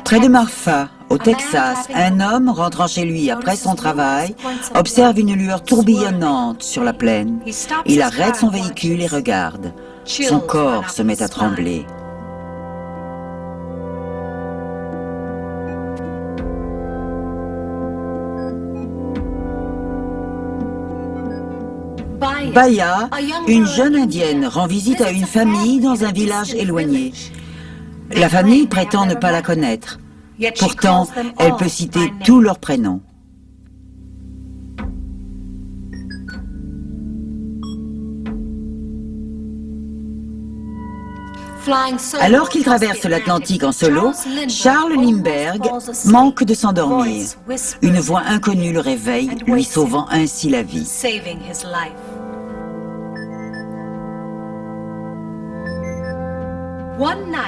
Près de Marfa, au Texas, un homme rentrant chez lui après son travail observe une lueur tourbillonnante sur la plaine. Il arrête son véhicule et regarde. Son corps se met à trembler. Baya, une jeune indienne, rend visite à une famille dans un village éloigné. La famille prétend ne pas la connaître. Pourtant, elle peut citer tous leurs prénoms. Alors qu'il traverse l'Atlantique en solo, Charles Lindbergh manque de s'endormir. Une voix inconnue le réveille, lui sauvant ainsi la vie.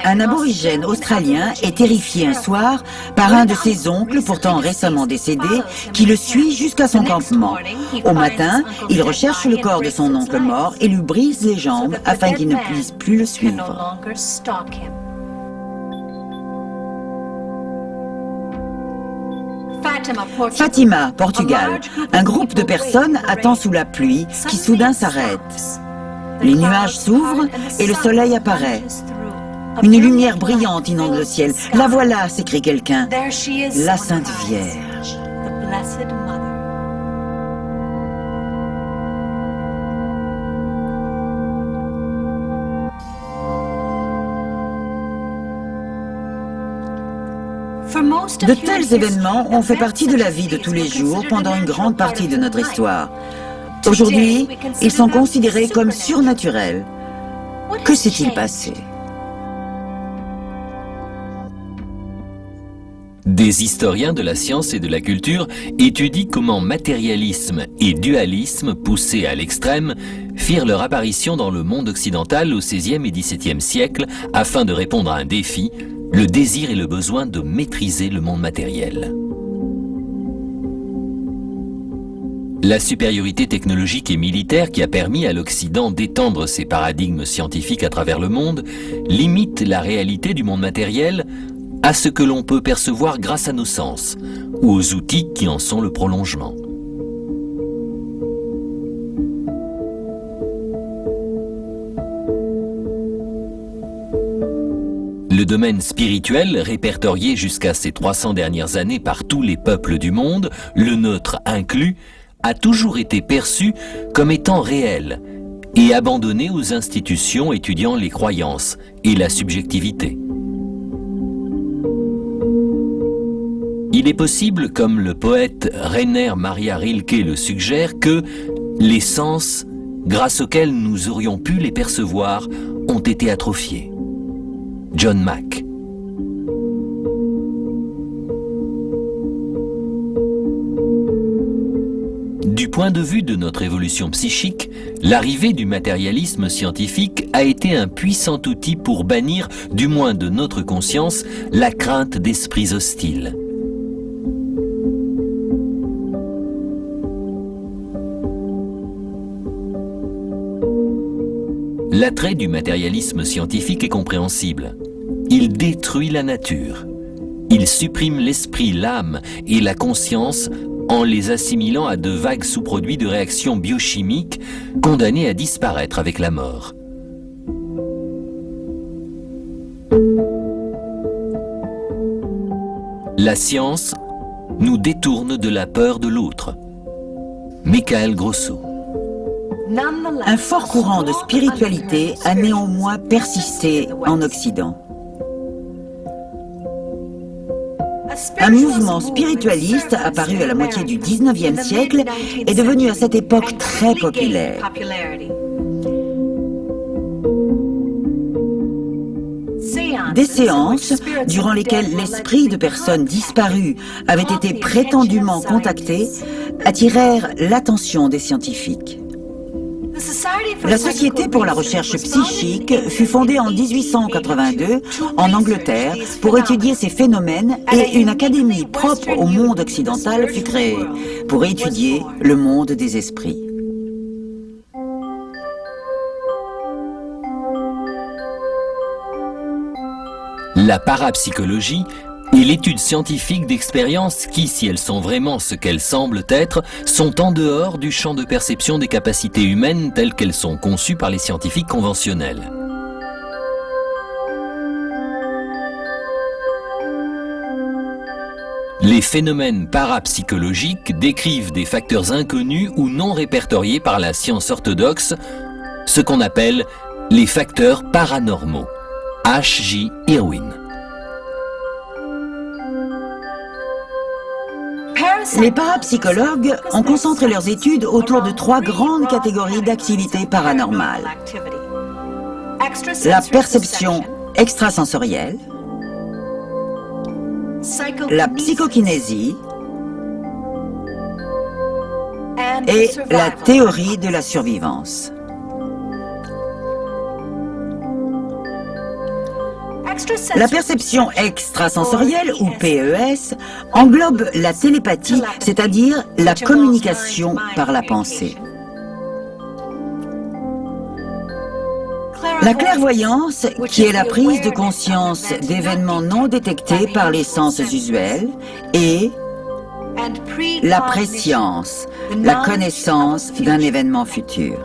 Un aborigène australien est terrifié un soir par un de ses oncles, pourtant récemment décédé, qui le suit jusqu'à son campement. Au matin, il recherche le corps de son oncle mort et lui brise les jambes afin qu'il ne puisse plus le suivre. Fatima, Portugal. Un groupe de personnes attend sous la pluie qui soudain s'arrête. Les nuages s'ouvrent et le soleil apparaît. Une lumière brillante inonde le ciel. « La voilà !» s'écrie quelqu'un. La Sainte Vierge. De tels événements ont fait partie de la vie de tous les jours pendant une grande partie de notre histoire. Aujourd'hui, ils sont considérés comme surnaturels. Que s'est-il passé ? Des historiens de la science et de la culture étudient comment matérialisme et dualisme, poussés à l'extrême, firent leur apparition dans le monde occidental au XVIe et XVIIe siècle afin de répondre à un défi, le désir et le besoin de maîtriser le monde matériel. La supériorité technologique et militaire qui a permis à l'Occident d'étendre ses paradigmes scientifiques à travers le monde limite la réalité du monde matériel à ce que l'on peut percevoir grâce à nos sens, ou aux outils qui en sont le prolongement. Le domaine spirituel, répertorié jusqu'à ces 300 dernières années par tous les peuples du monde, le nôtre inclus, a toujours été perçu comme étant réel et abandonné aux institutions étudiant les croyances et la subjectivité. Il est possible, comme le poète Rainer Maria Rilke le suggère, que les sens, grâce auxquels nous aurions pu les percevoir, ont été atrophiés. John Mack. Du point de vue de notre évolution psychique, l'arrivée du matérialisme scientifique a été un puissant outil pour bannir, du moins de notre conscience, la crainte d'esprits hostiles. L'attrait du matérialisme scientifique est compréhensible. Il détruit la nature. Il supprime l'esprit, l'âme et la conscience en les assimilant à de vagues sous-produits de réactions biochimiques condamnées à disparaître avec la mort. La science nous détourne de la peur de l'autre. Michael Grosso. Un fort courant de spiritualité a néanmoins persisté en Occident. Un mouvement spiritualiste apparu à la moitié du XIXe siècle est devenu à cette époque très populaire. Des séances, durant lesquelles l'esprit de personnes disparues avait été prétendument contacté, attirèrent l'attention des scientifiques. La Société pour la recherche psychique fut fondée en 1882 en Angleterre pour étudier ces phénomènes et une académie propre au monde occidental fut créée pour étudier le monde des esprits. La parapsychologie est l'étude scientifique d'expériences qui, si elles sont vraiment ce qu'elles semblent être, sont en dehors du champ de perception des capacités humaines telles qu'elles sont conçues par les scientifiques conventionnels. Les phénomènes parapsychologiques décrivent des facteurs inconnus ou non répertoriés par la science orthodoxe, ce qu'on appelle les facteurs paranormaux. H.J. Irwin. Les parapsychologues ont concentré leurs études autour de 3 grandes catégories d'activités paranormales. La perception extrasensorielle, la psychokinésie et la théorie de la survivance. La perception extrasensorielle, ou PES, englobe la télépathie, c'est-à-dire la communication par la pensée. La clairvoyance, qui est la prise de conscience d'événements non détectés par les sens usuels, et la préscience, la connaissance d'un événement futur.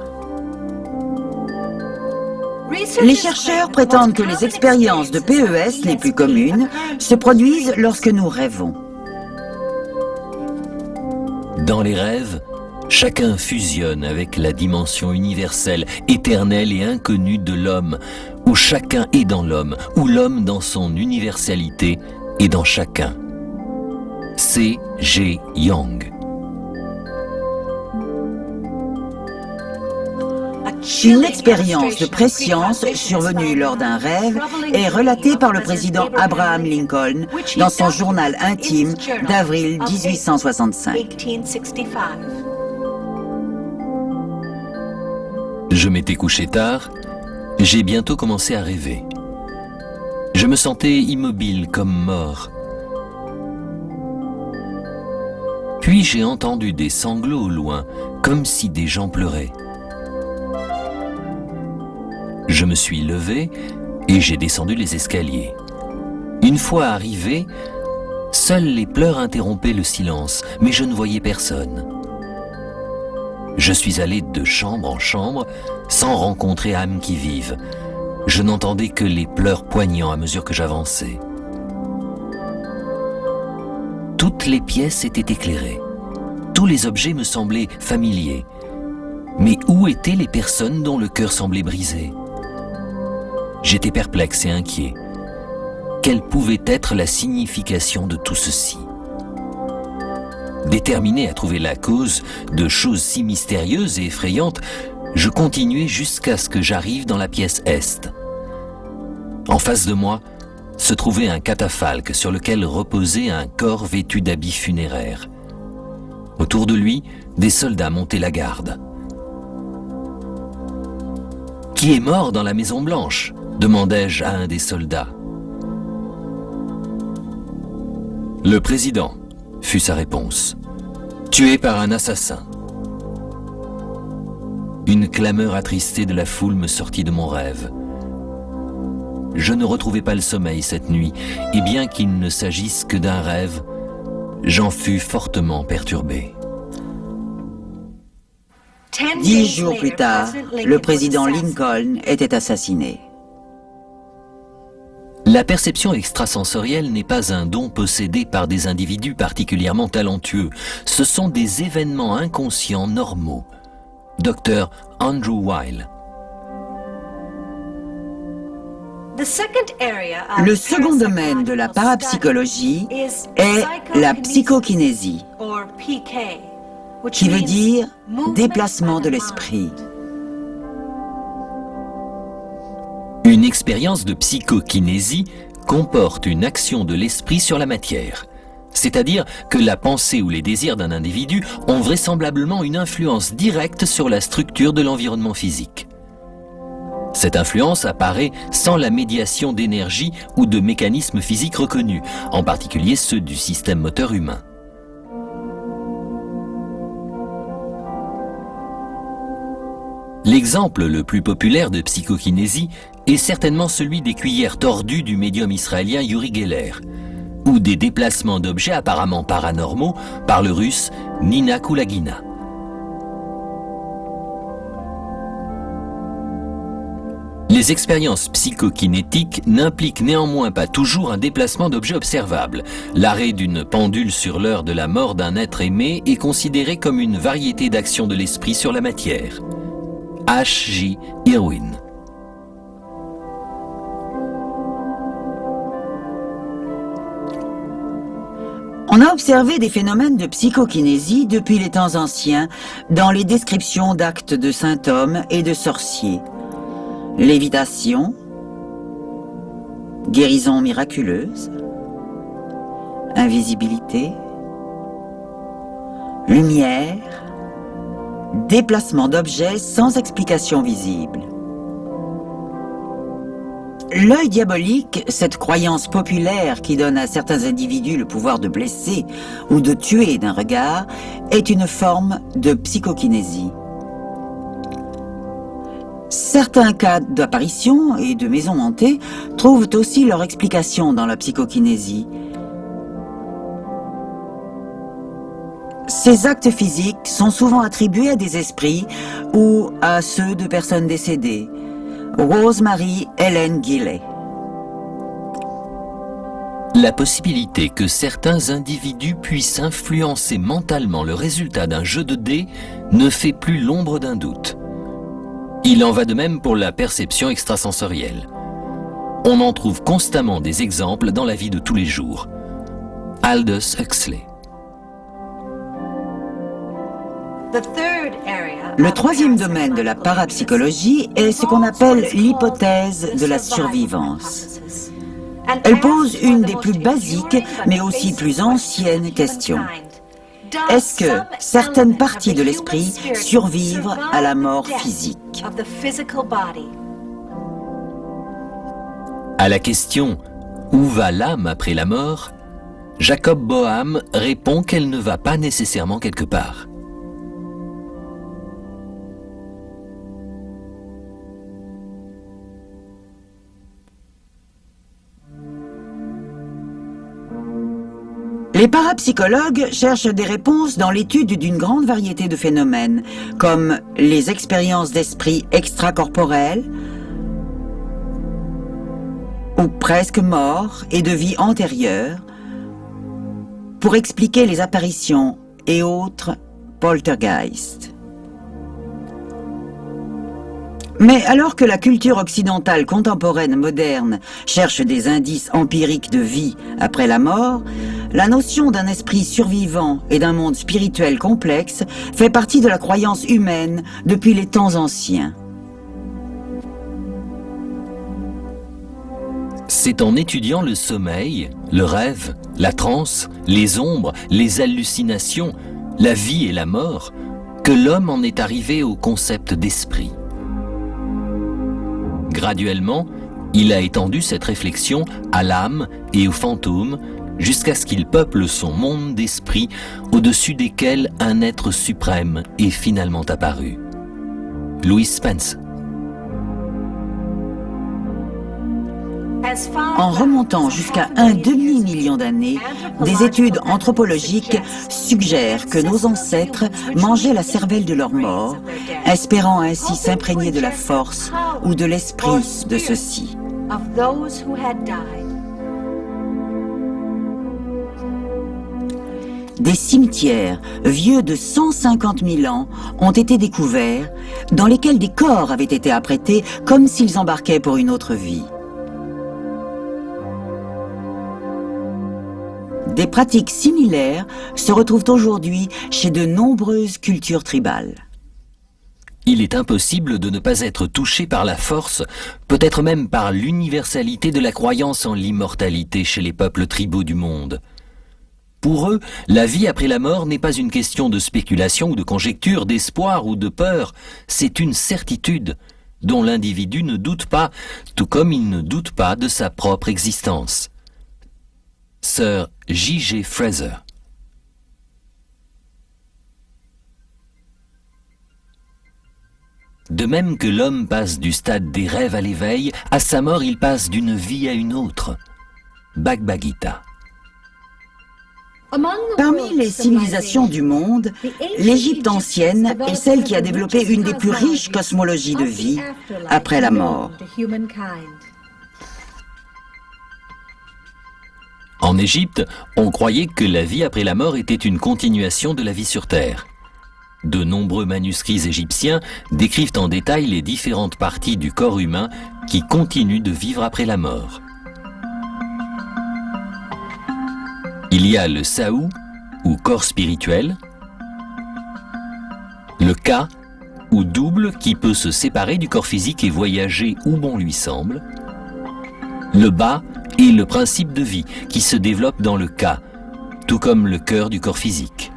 Les chercheurs prétendent que les expériences de PES les plus communes se produisent lorsque nous rêvons. Dans les rêves, chacun fusionne avec la dimension universelle, éternelle et inconnue de l'homme, où chacun est dans l'homme, où l'homme dans son universalité est dans chacun. C.G. Jung. Une expérience de préscience survenue lors d'un rêve est relatée par le président Abraham Lincoln dans son journal intime d'avril 1865. Je m'étais couché tard, j'ai bientôt commencé à rêver. Je me sentais immobile comme mort. Puis j'ai entendu des sanglots au loin, comme si des gens pleuraient. Je me suis levé et j'ai descendu les escaliers. Une fois arrivé, seuls les pleurs interrompaient le silence, mais je ne voyais personne. Je suis allé de chambre en chambre sans rencontrer âme qui vive. Je n'entendais que les pleurs poignants à mesure que j'avançais. Toutes les pièces étaient éclairées. Tous les objets me semblaient familiers. Mais où étaient les personnes dont le cœur semblait brisé ? J'étais perplexe et inquiet. Quelle pouvait être la signification de tout ceci ? Déterminé à trouver la cause de choses si mystérieuses et effrayantes, je continuais jusqu'à ce que j'arrive dans la pièce Est. En face de moi se trouvait un catafalque sur lequel reposait un corps vêtu d'habits funéraires. Autour de lui, des soldats montaient la garde. « Qui est mort dans la Maison Blanche ?» demandai-je à un des soldats. « Le président », fut sa réponse, « tué par un assassin. » Une clameur attristée de la foule me sortit de mon rêve. Je ne retrouvais pas le sommeil cette nuit, et bien qu'il ne s'agisse que d'un rêve, j'en fus fortement perturbé. 10 jours plus tard, le président Lincoln était assassiné. La perception extrasensorielle n'est pas un don possédé par des individus particulièrement talentueux. Ce sont des événements inconscients normaux. Dr. Andrew Weil. Le second domaine de la parapsychologie est la psychokinésie, qui veut dire déplacement de l'esprit. Une expérience de psychokinésie comporte une action de l'esprit sur la matière. C'est-à-dire que la pensée ou les désirs d'un individu ont vraisemblablement une influence directe sur la structure de l'environnement physique. Cette influence apparaît sans la médiation d'énergie ou de mécanismes physiques reconnus, en particulier ceux du système moteur humain. L'exemple le plus populaire de psychokinésie est certainement celui des cuillères tordues du médium israélien Uri Geller, ou des déplacements d'objets apparemment paranormaux par le russe Nina Kulagina. Les expériences psychokinétiques n'impliquent néanmoins pas toujours un déplacement d'objets observables. L'arrêt d'une pendule sur l'heure de la mort d'un être aimé est considéré comme une variété d'actions de l'esprit sur la matière. H.J. Irwin. On a observé des phénomènes de psychokinésie depuis les temps anciens dans les descriptions d'actes de saints hommes et de sorciers. Lévitation, guérison miraculeuse, invisibilité, lumière, déplacement d'objets sans explication visible. L'œil diabolique, cette croyance populaire qui donne à certains individus le pouvoir de blesser ou de tuer d'un regard, est une forme de psychokinésie. Certains cas d'apparition et de maisons hantées trouvent aussi leur explication dans la psychokinésie. Ces actes physiques sont souvent attribués à des esprits ou à ceux de personnes décédées. Rosemary Ellen Gilley. La possibilité que certains individus puissent influencer mentalement le résultat d'un jeu de dés ne fait plus l'ombre d'un doute. Il en va de même pour la perception extrasensorielle. On en trouve constamment des exemples dans la vie de tous les jours. Aldous Huxley. Le troisième domaine de la parapsychologie est ce qu'on appelle l'hypothèse de la survivance. Elle pose une des plus basiques, mais aussi plus anciennes questions. Est-ce que certaines parties de l'esprit survivent à la mort physique? À la question « Où va l'âme après la mort ?», Jacob Boehme répond qu'elle ne va pas nécessairement quelque part. Les parapsychologues cherchent des réponses dans l'étude d'une grande variété de phénomènes, comme les expériences d'esprit extracorporels, ou presque morts et de vie antérieure, pour expliquer les apparitions et autres poltergeists. Mais alors que la culture occidentale contemporaine moderne cherche des indices empiriques de vie après la mort, la notion d'un esprit survivant et d'un monde spirituel complexe fait partie de la croyance humaine depuis les temps anciens. C'est en étudiant le sommeil, le rêve, la transe, les ombres, les hallucinations, la vie et la mort, que l'homme en est arrivé au concept d'esprit. Graduellement, il a étendu cette réflexion à l'âme et aux fantômes jusqu'à ce qu'il peuple son monde d'esprits au-dessus desquels un être suprême est finalement apparu. Louis Spence. En remontant jusqu'à un demi-million d'années, des études anthropologiques suggèrent que nos ancêtres mangeaient la cervelle de leurs morts, espérant ainsi s'imprégner de la force ou de l'esprit de ceux-ci. Des cimetières vieux de 150 000 ans ont été découverts, dans lesquels des corps avaient été apprêtés comme s'ils embarquaient pour une autre vie. Des pratiques similaires se retrouvent aujourd'hui chez de nombreuses cultures tribales. Il est impossible de ne pas être touché par la force, peut-être même par l'universalité de la croyance en l'immortalité chez les peuples tribaux du monde. Pour eux, la vie après la mort n'est pas une question de spéculation ou de conjecture, d'espoir ou de peur, c'est une certitude dont l'individu ne doute pas, tout comme il ne doute pas de sa propre existence. Sir J.G. Fraser. De même que l'homme passe du stade des rêves à l'éveil, à sa mort il passe d'une vie à une autre. Bhagavad Gita. Parmi les civilisations du monde, l'Égypte ancienne est celle qui a développé une des plus riches cosmologies de vie après la mort. En Égypte, on croyait que la vie après la mort était une continuation de la vie sur Terre. De nombreux manuscrits égyptiens décrivent en détail les différentes parties du corps humain qui continuent de vivre après la mort. Il y a le Saou, ou corps spirituel, le Ka, ou double qui peut se séparer du corps physique et voyager où bon lui semble, le Ba et le principe de vie qui se développe dans le Ka, tout comme le cœur du corps physique.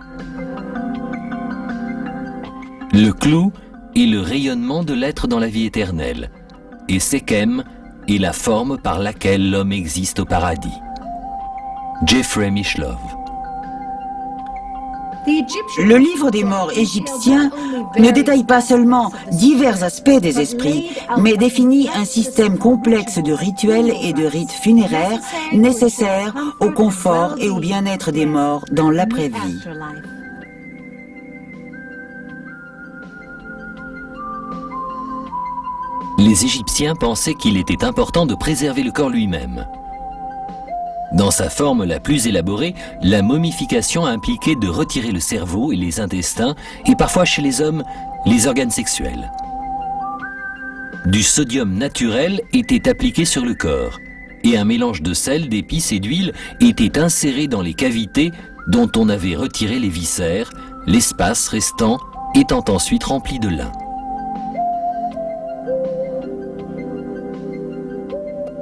Le clou est le rayonnement de l'être dans la vie éternelle, et Sekhem est la forme par laquelle l'homme existe au paradis. Jeffrey Mishlove. Le livre des morts égyptien ne détaille pas seulement divers aspects des esprits, mais définit un système complexe de rituels et de rites funéraires nécessaires au confort et au bien-être des morts dans l'après-vie. Les Égyptiens pensaient qu'il était important de préserver le corps lui-même. Dans sa forme la plus élaborée, la momification impliquait de retirer le cerveau et les intestins, et parfois chez les hommes, les organes sexuels. Du sodium naturel était appliqué sur le corps, et un mélange de sel, d'épices et d'huile était inséré dans les cavités dont on avait retiré les viscères, l'espace restant étant ensuite rempli de lin.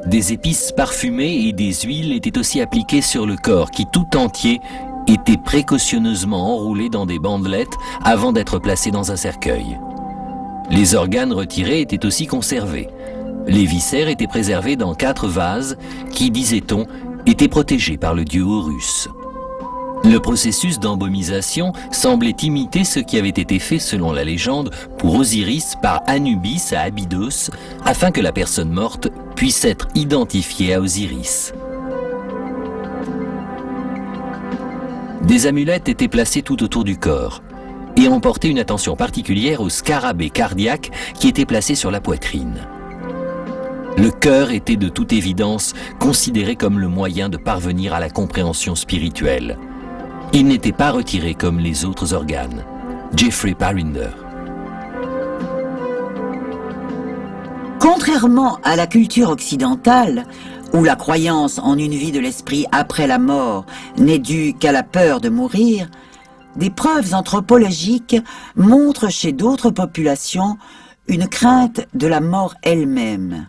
Des épices parfumées et des huiles étaient aussi appliquées sur le corps qui tout entier était précautionneusement enroulé dans des bandelettes avant d'être placé dans un cercueil. Les organes retirés étaient aussi conservés. Les viscères étaient préservés dans 4 vases qui, disait-on, étaient protégés par le dieu Horus. Le processus d'embomisation semblait imiter ce qui avait été fait selon la légende pour Osiris par Anubis à Abydos, afin que la personne morte puisse être identifiée à Osiris. Des amulettes étaient placées tout autour du corps, et on portait une attention particulière au scarabée cardiaque qui était placé sur la poitrine. Le cœur était de toute évidence considéré comme le moyen de parvenir à la compréhension spirituelle. Il n'était pas retiré comme les autres organes. Jeffrey Parinder. Contrairement à la culture occidentale, où la croyance en une vie de l'esprit après la mort n'est due qu'à la peur de mourir, des preuves anthropologiques montrent chez d'autres populations une crainte de la mort elle-même.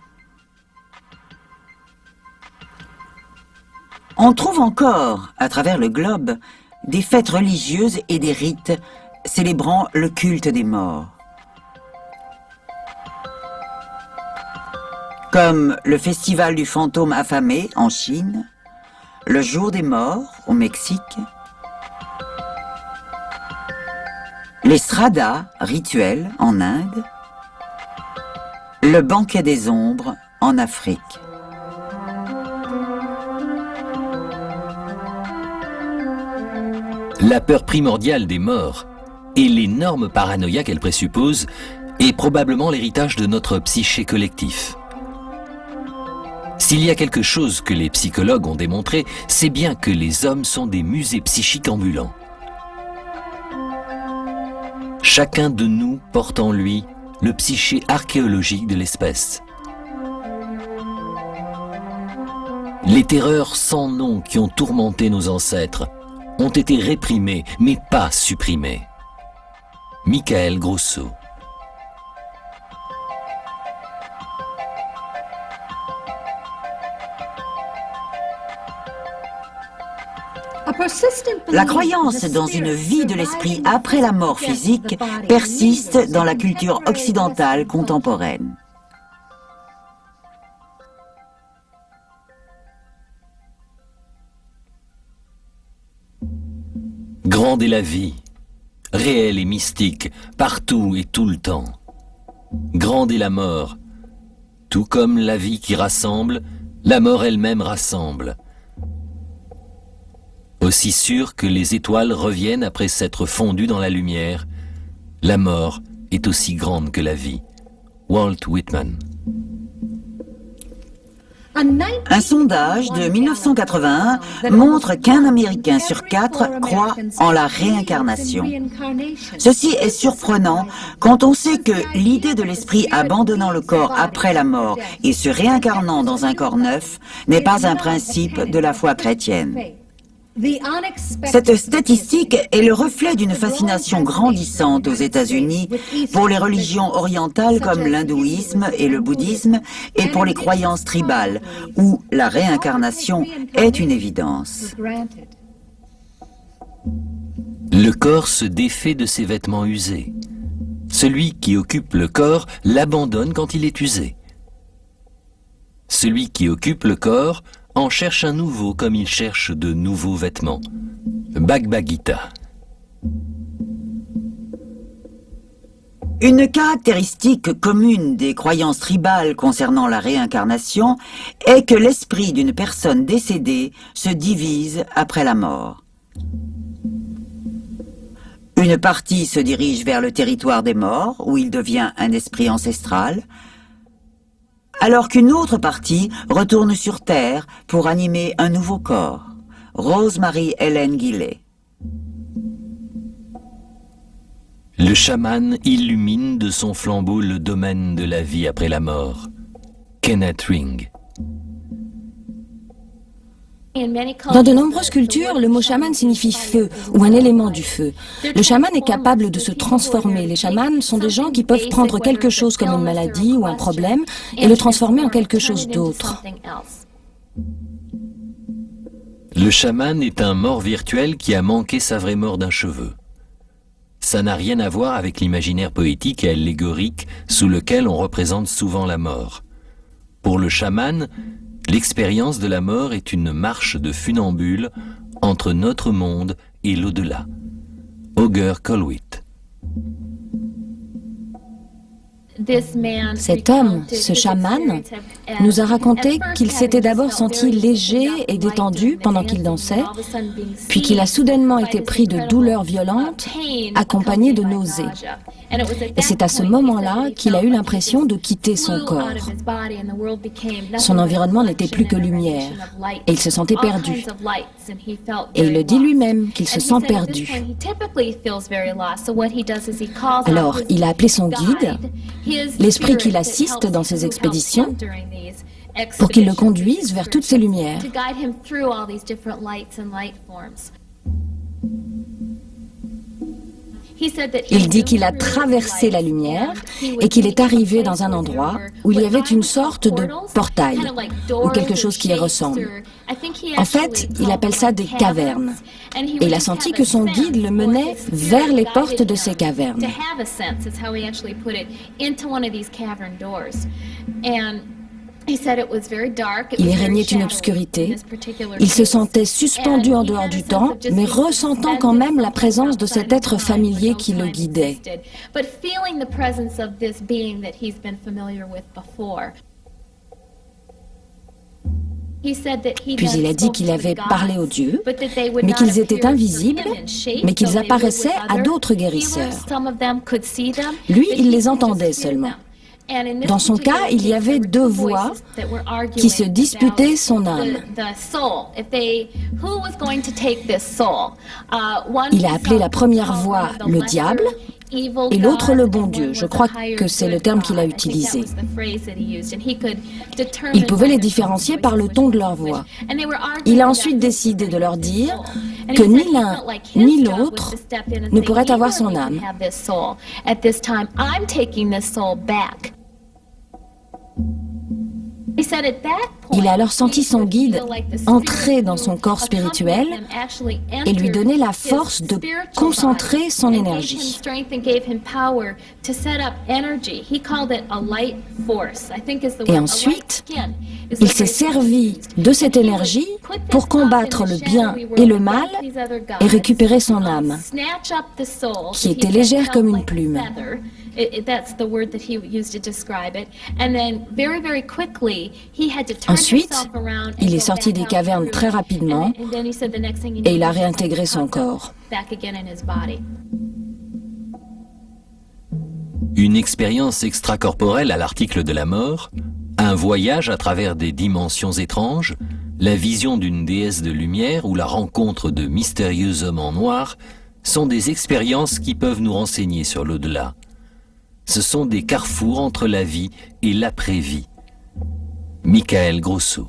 On trouve encore, à travers le globe, des fêtes religieuses et des rites célébrant le culte des morts. Comme le festival du fantôme affamé en Chine, le jour des morts au Mexique, les sraddhas rituels en Inde, le banquet des ombres en Afrique. La peur primordiale des morts et l'énorme paranoïa qu'elle présuppose est probablement l'héritage de notre psyché collectif. S'il y a quelque chose que les psychologues ont démontré, c'est bien que les hommes sont des musées psychiques ambulants. Chacun de nous porte en lui le psyché archéologique de l'espèce. Les terreurs sans nom qui ont tourmenté nos ancêtres ont été réprimées, mais pas supprimées. Michael Grosso. La croyance dans une vie de l'esprit après la mort physique persiste dans la culture occidentale contemporaine. Grande est la vie, réelle et mystique, partout et tout le temps. Grande est la mort. Tout comme la vie qui rassemble, la mort elle-même rassemble. Aussi sûr que les étoiles reviennent après s'être fondues dans la lumière, la mort est aussi grande que la vie. Walt Whitman. Un sondage de 1981 montre qu'un Américain sur 4 croit en la réincarnation. Ceci est surprenant quand on sait que l'idée de l'esprit abandonnant le corps après la mort et se réincarnant dans un corps neuf n'est pas un principe de la foi chrétienne. Cette statistique est le reflet d'une fascination grandissante aux États-Unis pour les religions orientales comme l'hindouisme et le bouddhisme et pour les croyances tribales, où la réincarnation est une évidence. Le corps se défait de ses vêtements usés. Celui qui occupe le corps l'abandonne quand il est usé. Celui qui occupe le corps en cherche un nouveau comme il cherche de nouveaux vêtements. Bhagavad Gita. Une caractéristique commune des croyances tribales concernant la réincarnation est que l'esprit d'une personne décédée se divise après la mort. Une partie se dirige vers le territoire des morts, où il devient un esprit ancestral, alors qu'une autre partie retourne sur Terre pour animer un nouveau corps. Rosemary Ellen Guillet. Le chaman illumine de son flambeau le domaine de la vie après la mort. Kenneth Ring. Dans de nombreuses cultures, le mot chaman signifie feu ou un élément du feu. Le chaman est capable de se transformer. Les chamans sont des gens qui peuvent prendre quelque chose comme une maladie ou un problème et le transformer en quelque chose d'autre. Le chaman est un mort virtuel qui a manqué sa vraie mort d'un cheveu. Ça n'a rien à voir avec l'imaginaire poétique et allégorique sous lequel on représente souvent la mort. Pour le chaman, l'expérience de la mort est une marche de funambule entre notre monde et l'au-delà. Auger Colwitt. Cet homme, ce chaman, nous a raconté qu'il s'était d'abord senti léger et détendu pendant qu'il dansait, puis qu'il a soudainement été pris de douleurs violentes, accompagnées de nausées. Et c'est à ce moment-là qu'il a eu l'impression de quitter son corps. Son environnement n'était plus que lumière, et il se sentait perdu. Et il le dit lui-même qu'il se sent perdu. Alors, il a appelé son guide, l'esprit qui l'assiste dans ses expéditions, pour qu'il le conduise vers toutes ces lumières. Il dit qu'il a traversé la lumière et qu'il est arrivé dans un endroit où il y avait une sorte de portail, ou quelque chose qui y ressemble. En fait, il appelle ça des cavernes. Et il a senti que son guide le menait vers les portes de ces cavernes. Il y régnait une obscurité. Il se sentait suspendu en dehors du temps, mais ressentant quand même la présence de cet être familier qui le guidait. Puis il a dit qu'il avait parlé aux dieux, mais qu'ils étaient invisibles, mais qu'ils apparaissaient à d'autres guérisseurs. Lui, il les entendait seulement. Dans son cas, il y avait deux voix qui se disputaient son âme. Il a appelé la première voix le diable et l'autre le bon Dieu. Je crois que c'est le terme qu'il a utilisé. Il pouvait les différencier par le ton de leur voix. Il a ensuite décidé de leur dire que ni l'un ni l'autre ne pourrait avoir son âme. Il a alors senti son guide entrer dans son corps spirituel et lui donner la force de concentrer son énergie. Et ensuite, il s'est servi de cette énergie pour combattre le bien et le mal et récupérer son âme, qui était légère comme une plume. Ensuite, il est sorti des cavernes très rapidement et il a réintégré son corps. Une expérience extracorporelle à l'article de la mort, un voyage à travers des dimensions étranges, la vision d'une déesse de lumière ou la rencontre de mystérieux hommes en noir sont des expériences qui peuvent nous renseigner sur l'au-delà. Ce sont des carrefours entre la vie et l'après-vie. Michael Grosso.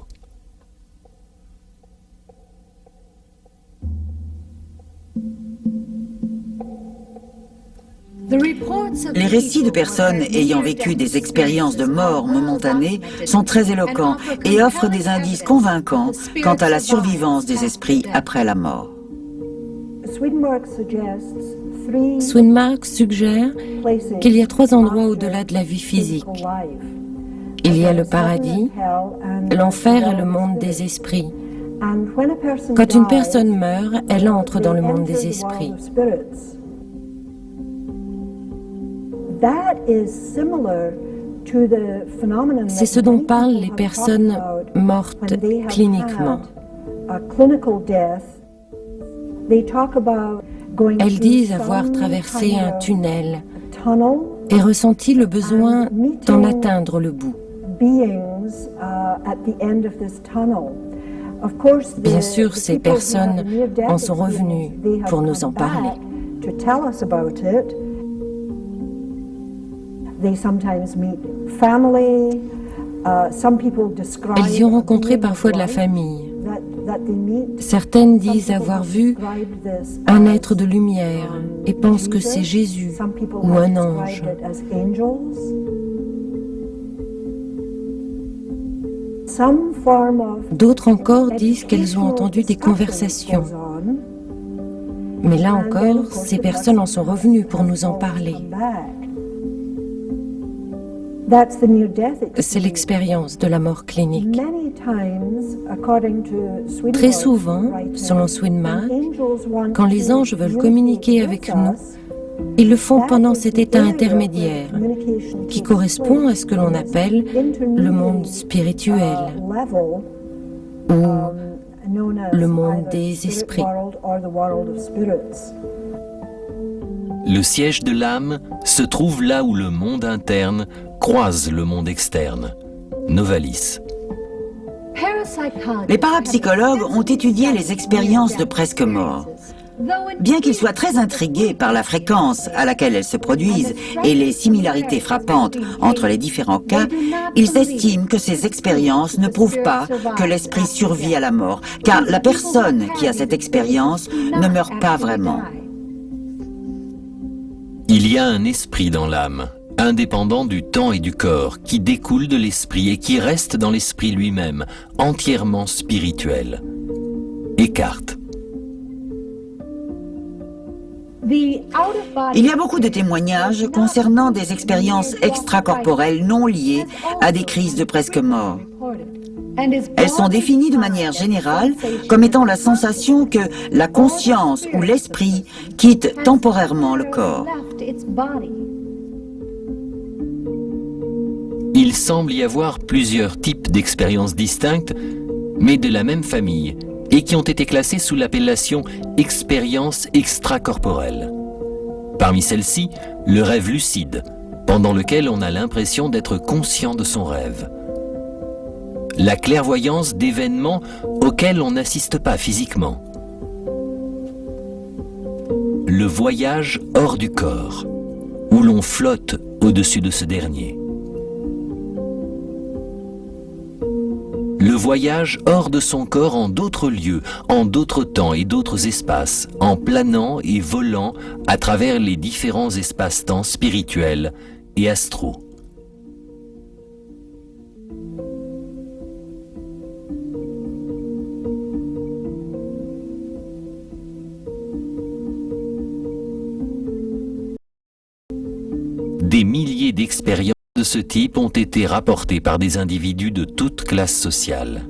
Les récits de personnes ayant vécu des expériences de mort momentanée sont très éloquents et offrent des indices convaincants quant à la survivance des esprits après la mort. Swinmark suggère qu'il y a 3 endroits au-delà de la vie physique. Il y a le paradis, l'enfer et le monde des esprits. Quand une personne meurt, elle entre dans le monde des esprits. C'est ce dont parlent les personnes mortes cliniquement. Elles disent avoir traversé un tunnel et ressenti le besoin d'en atteindre le bout. Bien sûr, ces personnes en sont revenues pour nous en parler. Elles y ont rencontré parfois de la famille. Certaines disent avoir vu un être de lumière et pensent que c'est Jésus ou un ange. D'autres encore disent qu'elles ont entendu des conversations. Mais là encore, ces personnes en sont revenues pour nous en parler. C'est l'expérience de la mort clinique. Très souvent, selon Swinmark, quand les anges veulent communiquer avec nous, ils le font pendant cet état intermédiaire, qui correspond à ce que l'on appelle le monde spirituel ou le monde des esprits. Le siège de l'âme se trouve là où le monde interne croise le monde externe. Novalis. Les parapsychologues ont étudié les expériences de presque morts. Bien qu'ils soient très intrigués par la fréquence à laquelle elles se produisent et les similarités frappantes entre les différents cas, ils estiment que ces expériences ne prouvent pas que l'esprit survit à la mort, car la personne qui a cette expérience ne meurt pas vraiment. Il y a un esprit dans l'âme, indépendant du temps et du corps, qui découle de l'esprit et qui reste dans l'esprit lui-même, entièrement spirituel. Eckhart. Il y a beaucoup de témoignages concernant des expériences extracorporelles non liées à des crises de presque mort. Elles sont définies de manière générale comme étant la sensation que la conscience ou l'esprit quitte temporairement le corps. Il semble y avoir plusieurs types d'expériences distinctes, mais de la même famille, et qui ont été classées sous l'appellation expérience extracorporelle. Parmi celles-ci, le rêve lucide, pendant lequel on a l'impression d'être conscient de son rêve. La clairvoyance d'événements auxquels on n'assiste pas physiquement. Le voyage hors du corps, où l'on flotte au-dessus de ce dernier. Le voyage hors de son corps en d'autres lieux, en d'autres temps et d'autres espaces, en planant et volant à travers les différents espaces-temps spirituels et astraux. Des milliers d'expériences de ce type ont été rapportées par des individus de toutes classes sociales.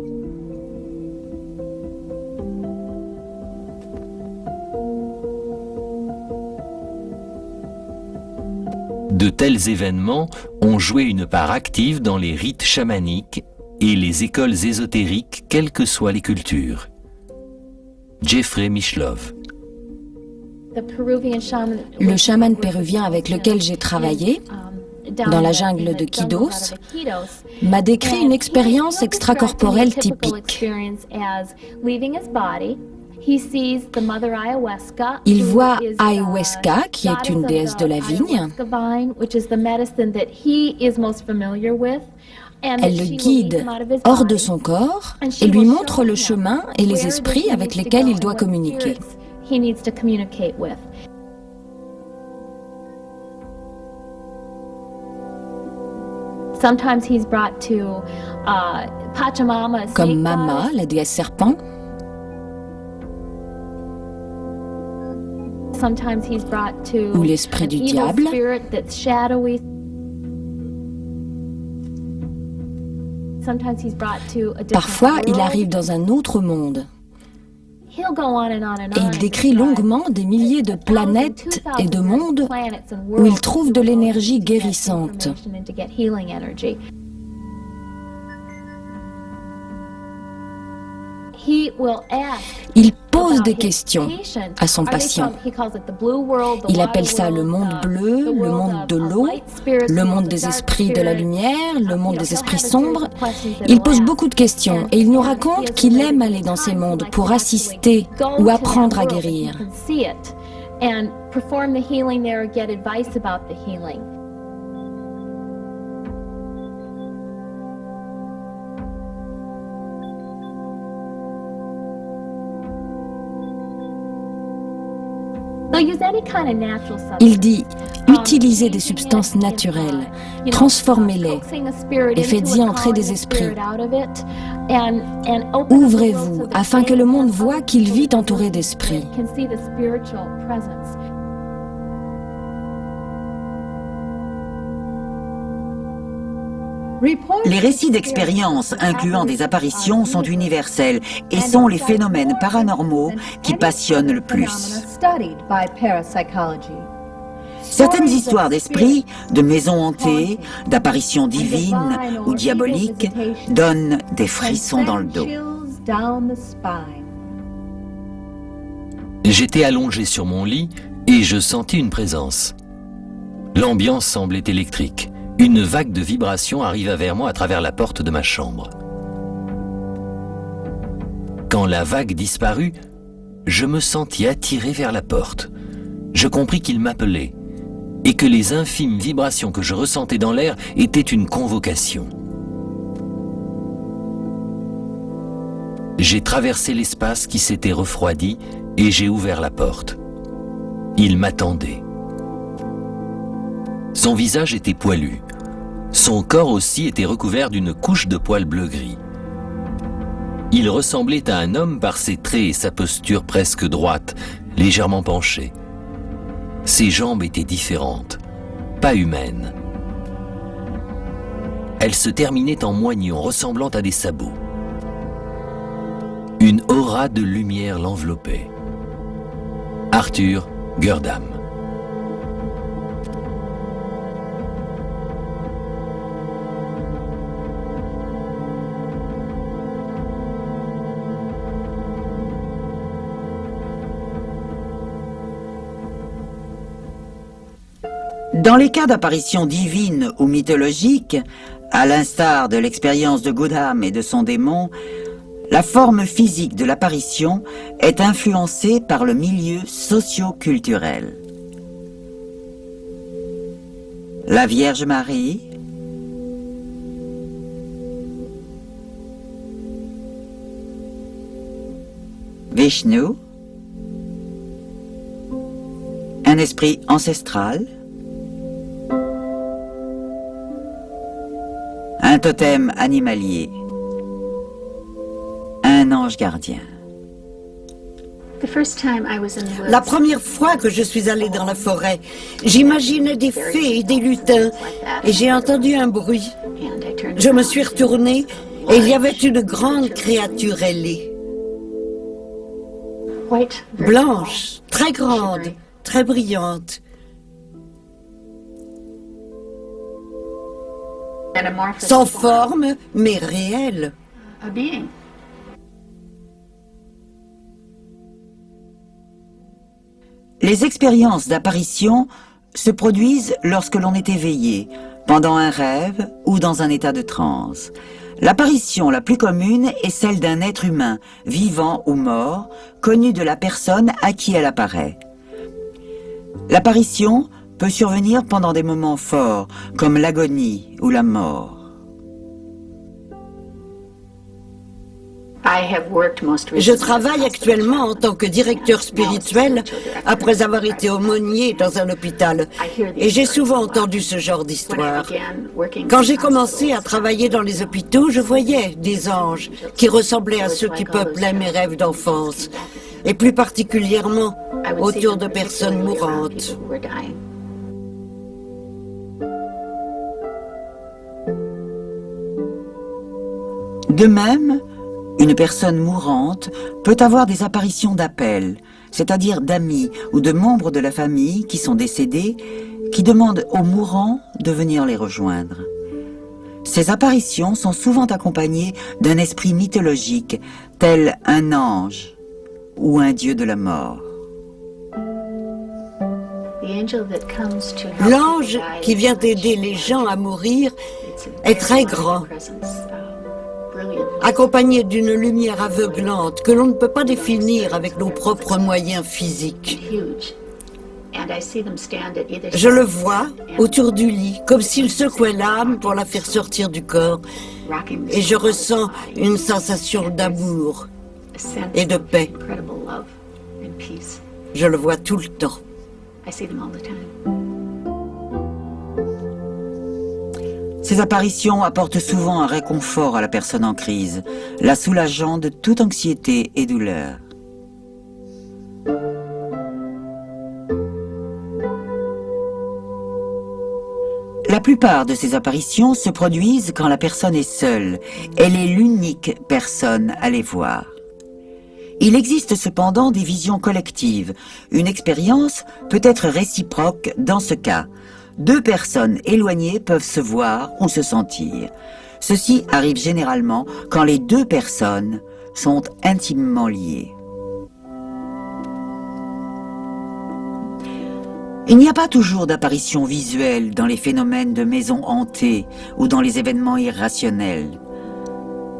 De tels événements ont joué une part active dans les rites chamaniques et les écoles ésotériques, quelles que soient les cultures. Jeffrey Mishlove. Le chaman péruvien avec lequel j'ai travaillé, dans la jungle de Quidos, m'a décrit une expérience extracorporelle typique. Il voit Ayahuasca, qui est une déesse de la vigne. Elle le guide hors de son corps et lui montre le chemin et les esprits avec lesquels il doit communiquer. Comme Mama, la déesse serpent. Ou l'esprit du diable. Parfois, il arrive dans un autre monde. Et il décrit longuement des milliers de planètes et de mondes où il trouve de l'énergie guérissante. Il pose des questions à son patient. Il appelle ça le monde bleu, le monde de l'eau, le monde des esprits de la lumière, le monde des esprits sombres. Il pose beaucoup de questions et il nous raconte qu'il aime aller dans ces mondes pour assister ou apprendre à guérir. Il dit, utilisez des substances naturelles, transformez-les et faites-y entrer des esprits. Ouvrez-vous afin que le monde voie qu'il vit entouré d'esprits. Les récits d'expériences incluant des apparitions sont universels et sont les phénomènes paranormaux qui passionnent le plus. Certaines histoires d'esprits, de maisons hantées, d'apparitions divines ou diaboliques donnent des frissons dans le dos. J'étais allongé sur mon lit et je sentis une présence. L'ambiance semblait électrique. Une vague de vibrations arriva vers moi à travers la porte de ma chambre. Quand la vague disparut, je me sentis attiré vers la porte. Je compris qu'il m'appelait et que les infimes vibrations que je ressentais dans l'air étaient une convocation. J'ai traversé l'espace qui s'était refroidi et j'ai ouvert la porte. Il m'attendait. Son visage était poilu. Son corps aussi était recouvert d'une couche de poils bleu-gris. Il ressemblait à un homme par ses traits et sa posture presque droite, légèrement penchée. Ses jambes étaient différentes, pas humaines. Elles se terminaient en moignons ressemblant à des sabots. Une aura de lumière l'enveloppait. Arthur Gurdam. Dans les cas d'apparitions divines ou mythologiques, à l'instar de l'expérience de Gurdam et de son démon, la forme physique de l'apparition est influencée par le milieu socio-culturel. La Vierge Marie, Vishnu, un esprit ancestral, un totem animalier, un ange gardien. La première fois que je suis allée dans la forêt, j'imaginais des fées et des lutins et j'ai entendu un bruit. Je me suis retournée et il y avait une grande créature ailée. Blanche, très grande, très brillante. sans forme, mais réel. Les expériences d'apparition se produisent lorsque l'on est éveillé, pendant un rêve ou dans un état de transe. L'apparition la plus commune est celle d'un être humain, vivant ou mort, connu de la personne à qui elle apparaît. L'apparition peut survenir pendant des moments forts, comme l'agonie ou la mort. Je travaille actuellement en tant que directeur spirituel après avoir été aumônier dans un hôpital et j'ai souvent entendu ce genre d'histoire. Quand j'ai commencé à travailler dans les hôpitaux, je voyais des anges qui ressemblaient à ceux qui peuplaient mes rêves d'enfance et plus particulièrement autour de personnes mourantes. De même, une personne mourante peut avoir des apparitions d'appel, c'est-à-dire d'amis ou de membres de la famille qui sont décédés, qui demandent aux mourants de venir les rejoindre. Ces apparitions sont souvent accompagnées d'un esprit mythologique, tel un ange ou un dieu de la mort. L'ange qui vient aider les gens à mourir est très grand, accompagné d'une lumière aveuglante que l'on ne peut pas définir avec nos propres moyens physiques. Je le vois autour du lit, comme s'il secouait l'âme pour la faire sortir du corps, et je ressens une sensation d'amour et de paix. Je le vois tout le temps. Ces apparitions apportent souvent un réconfort à la personne en crise, la soulageant de toute anxiété et douleur. La plupart de ces apparitions se produisent quand la personne est seule. Elle est l'unique personne à les voir. Il existe cependant des visions collectives. Une expérience peut être réciproque dans ce cas. Deux personnes éloignées peuvent se voir ou se sentir. Ceci arrive généralement quand les deux personnes sont intimement liées. Il n'y a pas toujours d'apparition visuelle dans les phénomènes de maisons hantées ou dans les événements irrationnels.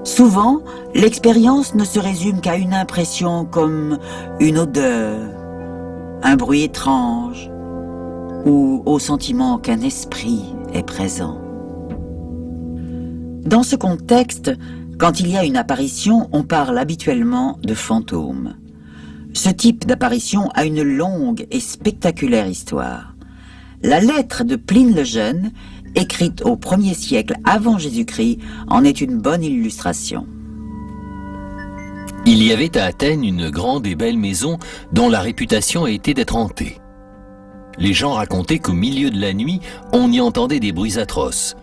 Souvent, l'expérience ne se résume qu'à une impression comme une odeur, un bruit étrange ou au sentiment qu'un esprit est présent. Dans ce contexte, quand il y a une apparition, on parle habituellement de fantôme. Ce type d'apparition a une longue et spectaculaire histoire. La lettre de Pline le Jeune, écrite au 1er siècle avant Jésus-Christ, en est une bonne illustration. Il y avait à Athènes une grande et belle maison dont la réputation était d'être hantée. Les gens racontaient qu'au milieu de la nuit, on y entendait des bruits atroces,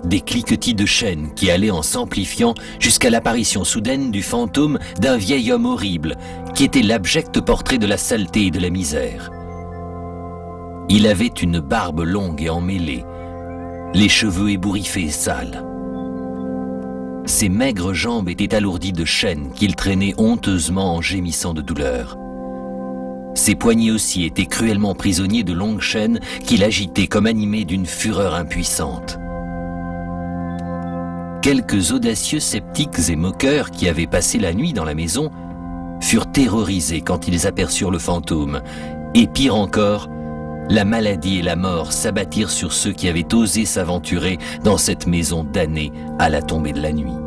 des cliquetis de chaînes qui allaient en s'amplifiant jusqu'à l'apparition soudaine du fantôme d'un vieil homme horrible, qui était l'abject portrait de la saleté et de la misère. Il avait une barbe longue et emmêlée, les cheveux ébouriffés et sales. Ses maigres jambes étaient alourdies de chaînes qu'il traînait honteusement en gémissant de douleur. Ses poignets aussi étaient cruellement prisonniers de longues chaînes qu'il agitait comme animés d'une fureur impuissante. Quelques audacieux sceptiques et moqueurs qui avaient passé la nuit dans la maison furent terrorisés quand ils aperçurent le fantôme, et pire encore, la maladie et la mort s'abattirent sur ceux qui avaient osé s'aventurer dans cette maison damnée à la tombée de la nuit.